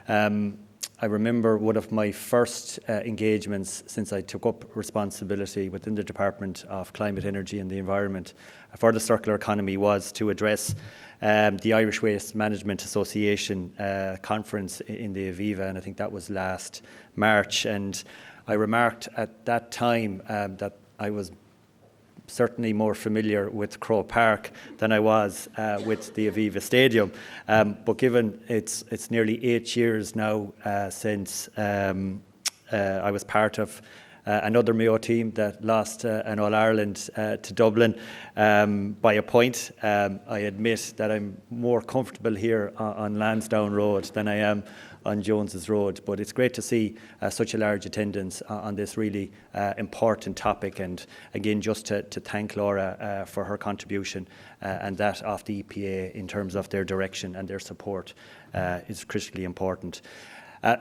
I remember one of my first engagements since I took up responsibility within the Department of Climate, Energy and the Environment for the circular economy was to address the Irish Waste Management Association conference in the Aviva, and I think that was last March. And I remarked at that time that I was certainly more familiar with Croke Park than I was with the Aviva Stadium. But given it's nearly 8 years now since I was part of another Mayo team that lost an All-Ireland to Dublin by a point. I admit that I'm more comfortable here on Lansdowne Road than I am on Jones's Road, but it's great to see such a large attendance on this really important topic, and again just to thank Laura for her contribution and that of the EPA in terms of their direction and their support is critically important.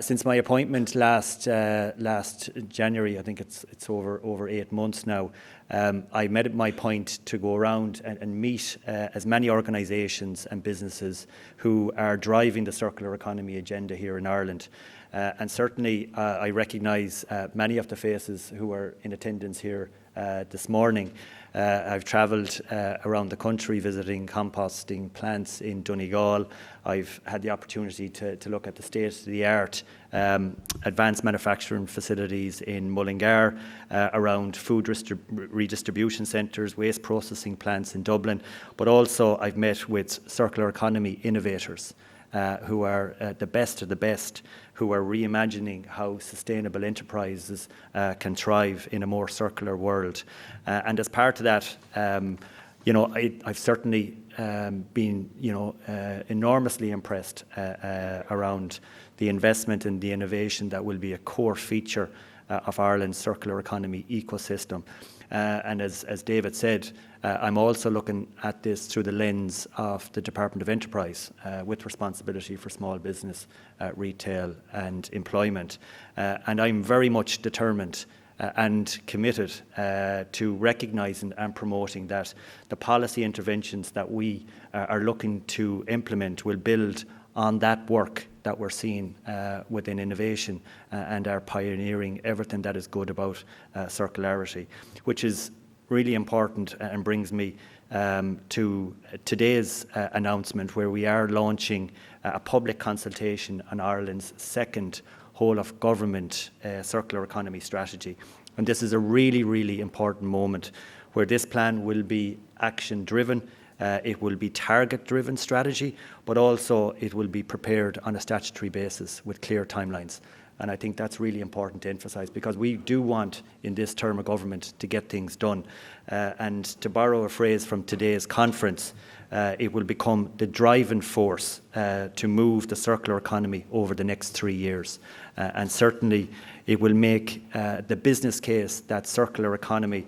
Since my appointment last January, I think it's over 8 months now, I made it my point to go around and meet as many organisations and businesses who are driving the circular economy agenda here in Ireland. And certainly I recognise many of the faces who are in attendance here this morning. I've travelled around the country visiting composting plants in Donegal. I've had the opportunity to look at the state-of-the-art advanced manufacturing facilities in Mullingar, around food redistribution centres, waste processing plants in Dublin, but also I've met with circular economy innovators who are the best of the best, who are reimagining how sustainable enterprises can thrive in a more circular world. And as part of that, I've certainly been, enormously impressed around the investment and the innovation that will be a core feature of Ireland's circular economy ecosystem. And as David said, I'm also looking at this through the lens of the Department of Enterprise with responsibility for small business, retail and employment. And I'm very much determined and committed to recognising and promoting that the policy interventions that we are looking to implement will build on that work that we're seeing within innovation and are pioneering everything that is good about circularity, which is really important and brings me to today's announcement, where we are launching a public consultation on Ireland's second whole of government circular economy strategy. And this is a really, really important moment where this plan will be action driven. It will be target-driven strategy, but also it will be prepared on a statutory basis with clear timelines. And I think that's really important to emphasise, because we do want, in this term of government, to get things done. And to borrow a phrase from today's conference, it will become the driving force to move the circular economy over the next 3 years. And certainly it will make the business case that circular economy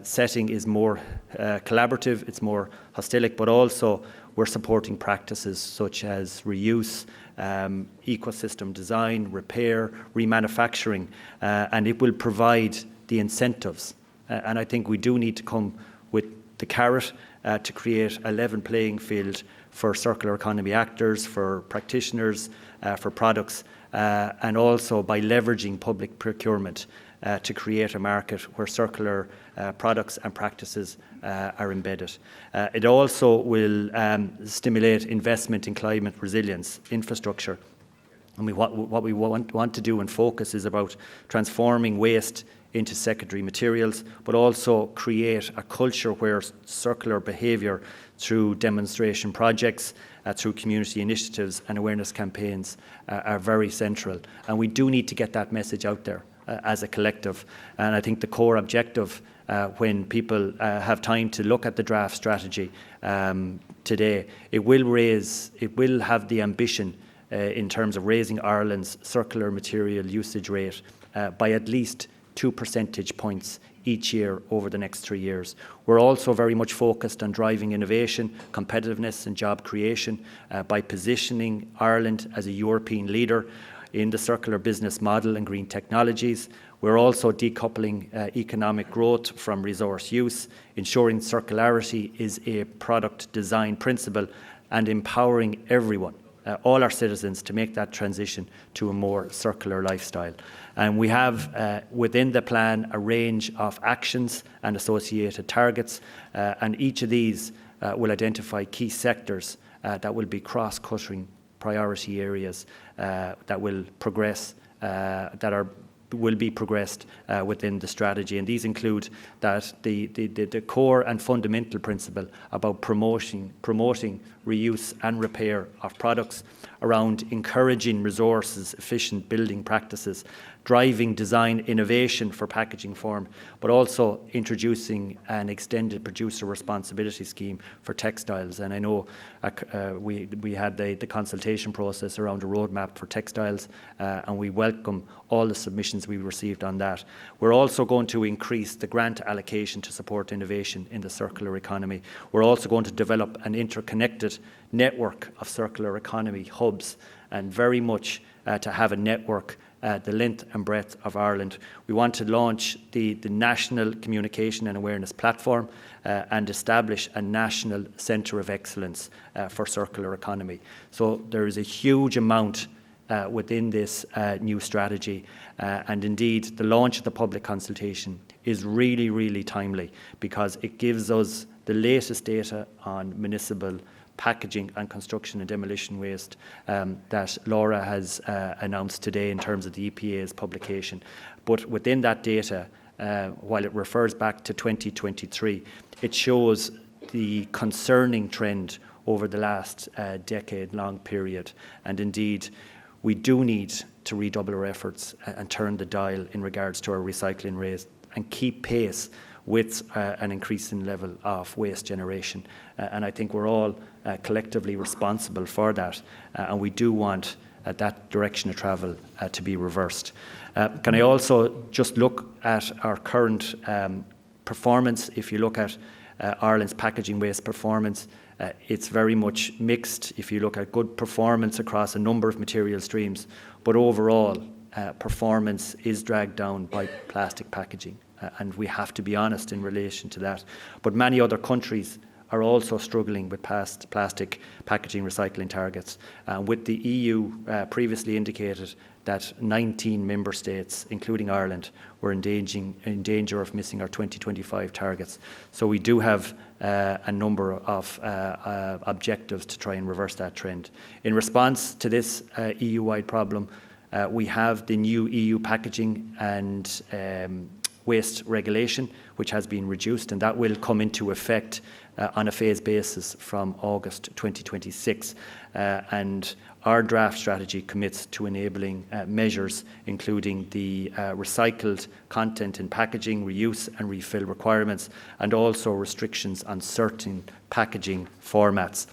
setting is more collaborative, it's more holistic, but also we're supporting practices such as reuse, ecosystem design, repair, remanufacturing, and it will provide the incentives. And I think we do need to come with the carrot to create a level playing field for circular economy actors, for practitioners, for products, and also by leveraging public procurement to create a market where circular products and practices are embedded. It also will stimulate investment in climate resilience infrastructure. I mean, what we want to do and focus is about transforming waste into secondary materials, but also create a culture where circular behaviour through demonstration projects, through community initiatives and awareness campaigns are very central. And we do need to get that message out there as a collective. And I think the core objective, when people have time to look at the draft strategy today, it will have the ambition in terms of raising Ireland's circular material usage rate by at least 2 percentage points each year over the next 3 years. We're also very much focused on driving innovation, competitiveness and job creation by positioning Ireland as a European leader in the circular business model and green technologies. We're also decoupling economic growth from resource use, ensuring circularity is a product design principle and empowering everyone all our citizens to make that transition to a more circular lifestyle. And we have within the plan a range of actions and associated targets, and each of these will identify key sectors that will be cross-cutting priority areas that will progress, will be progressed within the strategy. And these include that the core and fundamental principle about promoting reuse and repair of products, around encouraging resources efficient building practices, driving design innovation for packaging form, but also introducing an extended producer responsibility scheme for textiles. And I know we had the consultation process around a roadmap for textiles, and we welcome all the submissions we received on that. We're also going to increase the grant allocation to support innovation in the circular economy. We're also going to develop an interconnected network of circular economy hubs, and very much to have a network the length and breadth of Ireland. We want to launch the National Communication and Awareness Platform and establish a National Centre of Excellence for Circular Economy. So there is a huge amount within this new strategy, and indeed the launch of the public consultation is really, really timely, because it gives us the latest data on municipal packaging and construction and demolition waste that Laura has announced today in terms of the EPA's publication. But within that data, while it refers back to 2023, it shows the concerning trend over the last decade-long period. And indeed, we do need to redouble our efforts and turn the dial in regards to our recycling rate and keep pace with an increasing level of waste generation. And I think we're all collectively responsible for that, and we do want that direction of travel to be reversed. Can I also just look at our current performance? If you look at Ireland's packaging waste performance, it's very much mixed if you look at good performance across a number of material streams, but overall performance is dragged down by plastic packaging. And we have to be honest in relation to that. But many other countries are also struggling with plastic packaging recycling targets. With the EU previously indicated that 19 member states, including Ireland, were in danger of missing our 2025 targets. So we do have a number of objectives to try and reverse that trend. In response to this EU-wide problem, we have the new EU packaging and waste regulation, which has been reduced, and that will come into effect on a phased basis from August 2026. And our draft strategy commits to enabling measures including the recycled content in packaging, reuse and refill requirements, and also restrictions on certain packaging formats.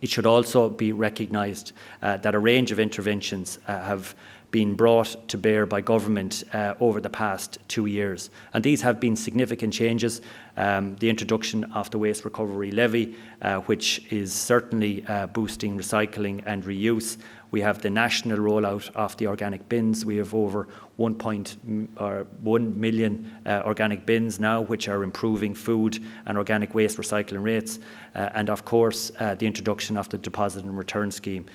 It should also be recognised that a range of interventions have been brought to bear by government over the past 2 years. And these have been significant changes. The introduction of the Waste Recovery Levy, which is certainly boosting recycling and reuse. We have the national rollout of the organic bins. We have over 1 million organic bins now, which are improving food and organic waste recycling rates. And of course, the introduction of the deposit and return scheme,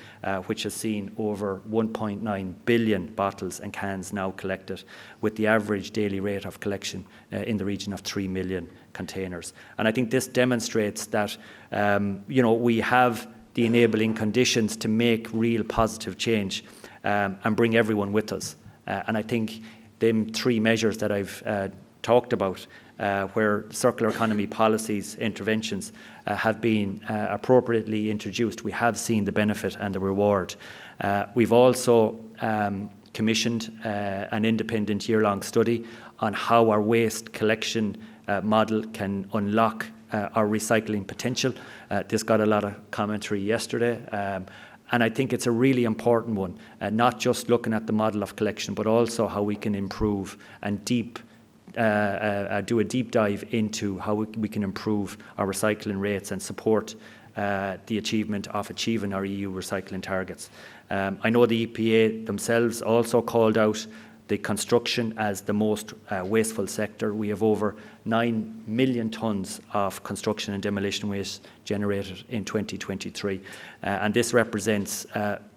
which has seen over 1.9 billion bottles and cans now collected, with the average daily rate of collection in the region of 3 million containers. And I think this demonstrates that we have the enabling conditions to make real positive change and bring everyone with us. And I think them 3 measures that I've talked about, where circular economy policies, interventions have been appropriately introduced, we have seen the benefit and the reward. We've also commissioned an independent year-long study on how our waste collection model can unlock our recycling potential. This got a lot of commentary yesterday, and I think it's a really important one, not just looking at the model of collection, but also how we can improve and do a deep dive into how we can improve our recycling rates and support the achievement of achieving our EU recycling targets. I know the EPA themselves also called out the construction as the most wasteful sector. We have over 9 million tonnes of construction and demolition waste generated in 2023. And this represents,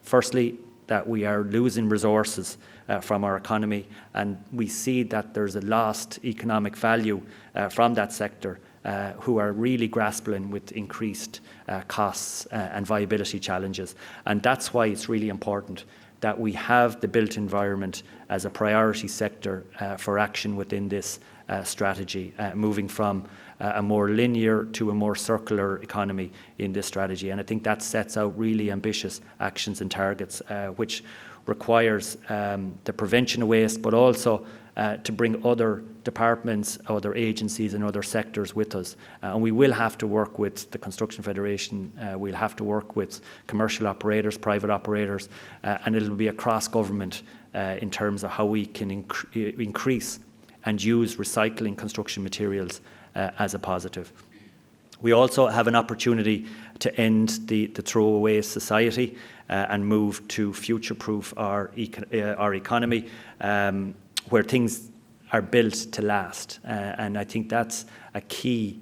firstly, that we are losing resources from our economy, and we see that there's a lost economic value from that sector, who are really grappling with increased costs and viability challenges. And that's why it's really important that we have the built environment as a priority sector for action within this strategy, moving from a more linear to a more circular economy in this strategy. And I think that sets out really ambitious actions and targets, which requires the prevention of waste, but also to bring other departments, other agencies and other sectors with us. And we will have to work with the Construction Federation, we'll have to work with commercial operators, private operators, and it'll be across government in terms of how we can increase and use recycling construction materials as a positive. We also have an opportunity to end the throwaway society and move to future-proof our economy, where things are built to last. And I think that's a key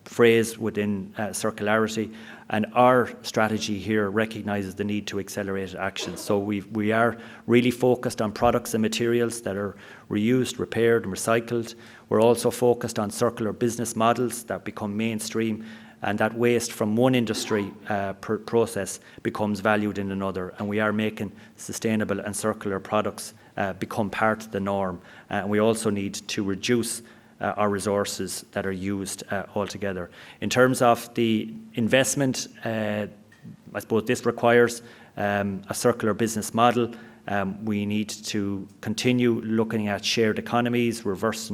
phrase within circularity. And our strategy here recognises the need to accelerate action. So we are really focused on products and materials that are reused, repaired and recycled. We're also focused on circular business models that become mainstream, and that waste from one industry process becomes valued in another. And we are making sustainable and circular products become part of the norm. And we also need to reduce our resources that are used altogether. In terms of the investment, I suppose this requires a circular business model. We need to continue looking at shared economies, reverse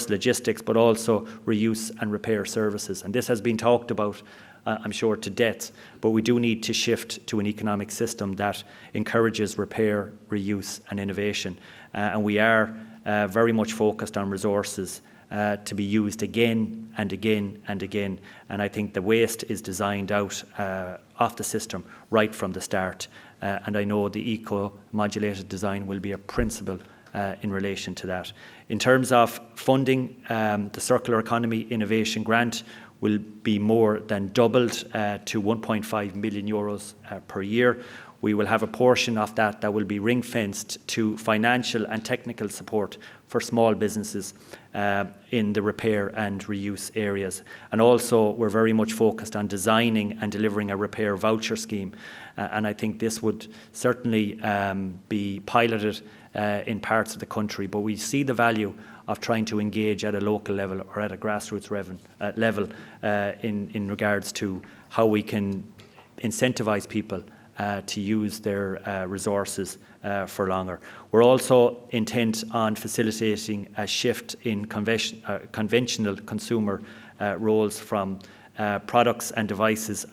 logistics, but also reuse and repair services. And this has been talked about, I'm sure, to death, but we do need to shift to an economic system that encourages repair, reuse and innovation. And we are very much focused on resources to be used again and again and again. And I think the waste is designed out of the system right from the start. And I know the eco-modulated design will be a principle in relation to that. In terms of funding, the Circular Economy Innovation Grant will be more than doubled to 1.5 million euros per year. We will have a portion of that will be ring-fenced to financial and technical support for small businesses in the repair and reuse areas. And also, we're very much focused on designing and delivering a repair voucher scheme. And I think this would certainly be piloted in parts of the country. But we see the value of trying to engage at a local level or at a grassroots level in regards to how we can incentivise people to use their resources for longer. We're also intent on facilitating a shift in conventional consumer roles from products and devices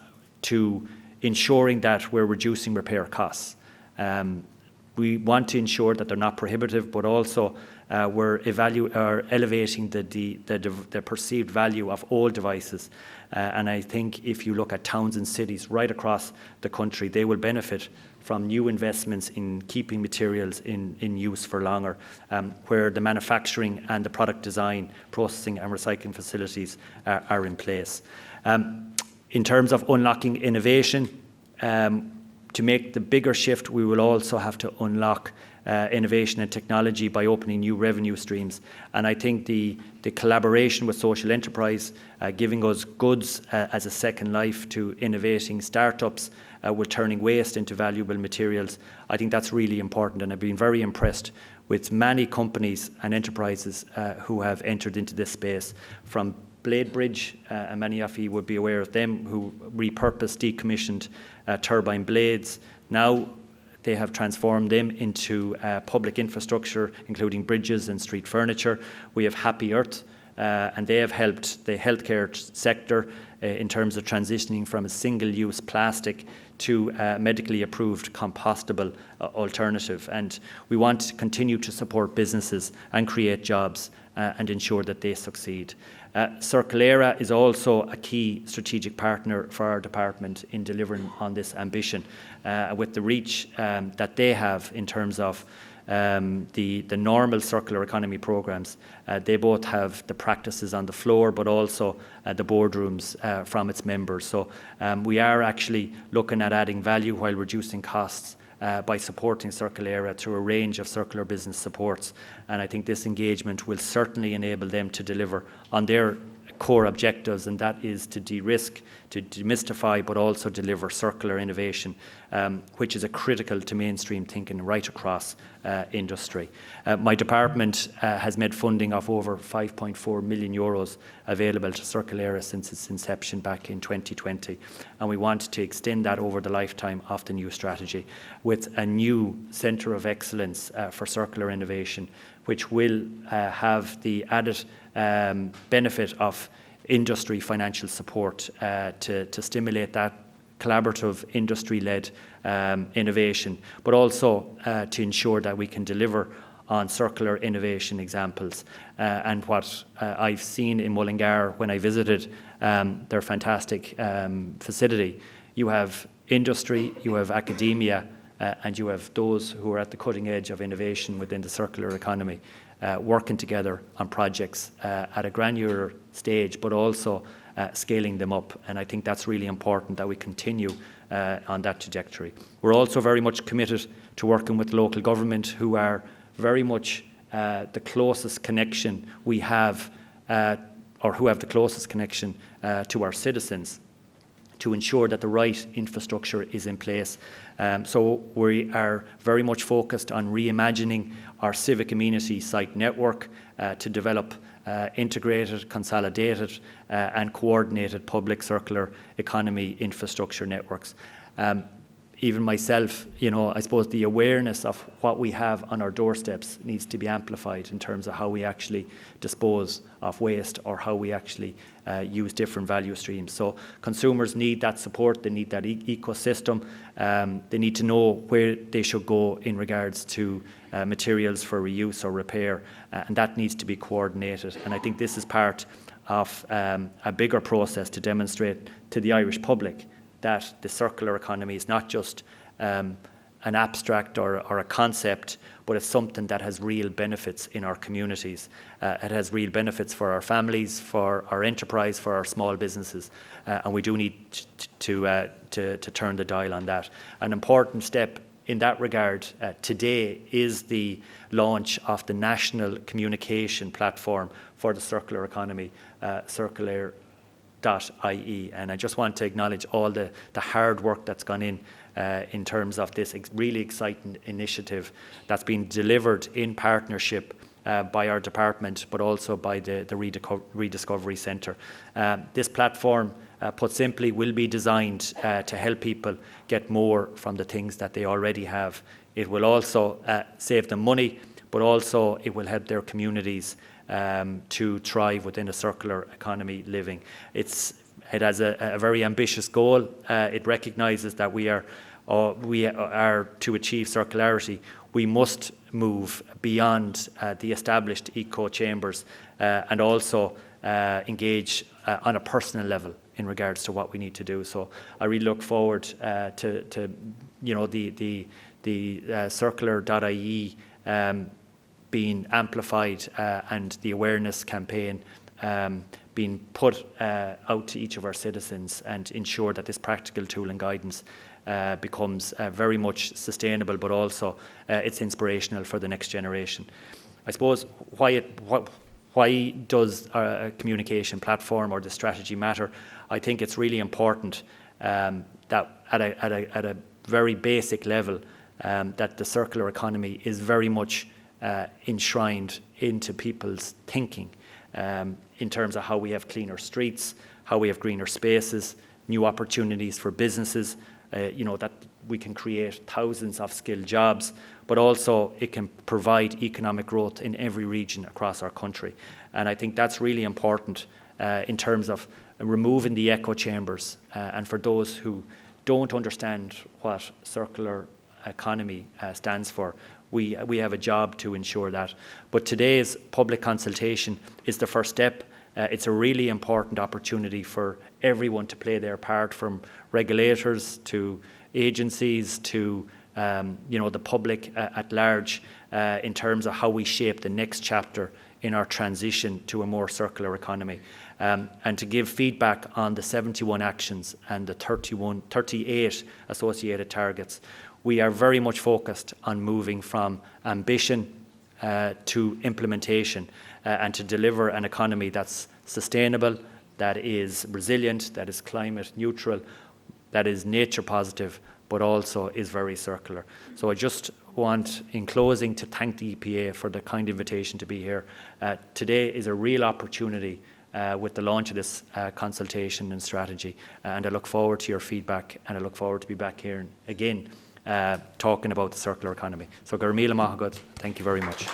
to ensuring that we're reducing repair costs. We want to ensure that they're not prohibitive, but also we're elevating the perceived value of all devices. And I think if you look at towns and cities right across the country, they will benefit from new investments in keeping materials in use for longer, where the manufacturing and the product design, processing and recycling facilities are in place. In terms of unlocking innovation, to make the bigger shift, we will also have to unlock innovation and technology by opening new revenue streams. And I think the collaboration with social enterprise, giving us goods as a second life to innovating startups, with turning waste into valuable materials, I think that's really important. And I've been very impressed with many companies and enterprises who have entered into this space, from Blade Bridge, and many of you would be aware of them, who repurposed decommissioned turbine blades. Now they have transformed them into public infrastructure, including bridges and street furniture. We have Happy Earth, and they have helped the healthcare sector in terms of transitioning from a single-use plastic to a medically approved compostable alternative. And we want to continue to support businesses and create jobs and ensure that they succeed. Circulera is also a key strategic partner for our department in delivering on this ambition, with the reach that they have in terms of the normal circular economy programs. They both have the practices on the floor, but also the boardrooms from its members. So we are actually looking at adding value while reducing costs by supporting Circulera through a range of circular business supports. And I think this engagement will certainly enable them to deliver on their core objectives, and that is to de-risk, to demystify, but also deliver circular innovation, which is critical to mainstream thinking right across industry. My department has made funding of over €5.4 million available to Circulera since its inception back in 2020, and we want to extend that over the lifetime of the new strategy with a new Centre of Excellence for Circular Innovation, which will have the added benefit of industry financial support to stimulate that collaborative industry-led innovation, but also to ensure that we can deliver on circular innovation examples. And what I've seen in Mullingar when I visited their fantastic facility, you have industry, you have academia, and you have those who are at the cutting edge of innovation within the circular economy, working together on projects at a granular stage, but also scaling them up. And I think that's really important that we continue on that trajectory. We're also very much committed to working with local government, who are very much the closest connection we have, or who have the closest connection to our citizens, to ensure that the right infrastructure is in place. So we are very much focused on reimagining our civic amenity site network to develop integrated, consolidated and coordinated public circular economy infrastructure networks. Even myself, I suppose the awareness of what we have on our doorsteps needs to be amplified in terms of how we actually dispose of waste, or how we actually use different value streams. So consumers need that support, they need that ecosystem, they need to know where they should go in regards to materials for reuse or repair, and that needs to be coordinated. And I think this is part of a bigger process to demonstrate to the Irish public that the circular economy is not just an abstract or a concept, but it's something that has real benefits in our communities. It has real benefits for our families, for our enterprise, for our small businesses, and we do need to turn the dial on that. An important step in that regard today is the launch of the national communication platform for the circular economy, circular.ie, and I just want to acknowledge all the hard work that's gone in terms of this really exciting initiative that's been delivered in partnership by our department, but also by the Rediscovery Centre. This platform, put simply, will be designed to help people get more from the things that they already have. It will also save them money, but also it will help their communities to thrive within a circular economy living. It has a very ambitious goal. It recognises that we are to achieve circularity, we must move beyond the established eco chambers and also engage on a personal level in regards to what we need to do. So I really look forward to the circular.ie being amplified and the awareness campaign being put out to each of our citizens, and ensure that this practical tool and guidance becomes very much sustainable, but also it's inspirational for the next generation. I suppose why does a communication platform or the strategy matter? I think it's really important that at a very basic level that the circular economy is very much enshrined into people's thinking in terms of how we have cleaner streets, how we have greener spaces, new opportunities for businesses, that we can create thousands of skilled jobs, but also it can provide economic growth in every region across our country. And I think that's really important in terms of removing the echo chambers. And for those who don't understand what circular economy stands for, we have a job to ensure that. But today's public consultation is the first step. It's a really important opportunity for everyone to play their part, from regulators to agencies to the public at large, in terms of how we shape the next chapter in our transition to a more circular economy, and to give feedback on the 71 actions and the 38 associated targets. We are very much focused on moving from ambition to implementation, and to deliver an economy that's sustainable, that is resilient, that is climate neutral, that is nature positive, but also is very circular. So I just want, in closing, to thank the EPA for the kind invitation to be here. Today is a real opportunity with the launch of this consultation and strategy, and I look forward to your feedback, and I look forward to be back here again talking about the circular economy. So Garmila Mahagod, thank you very much.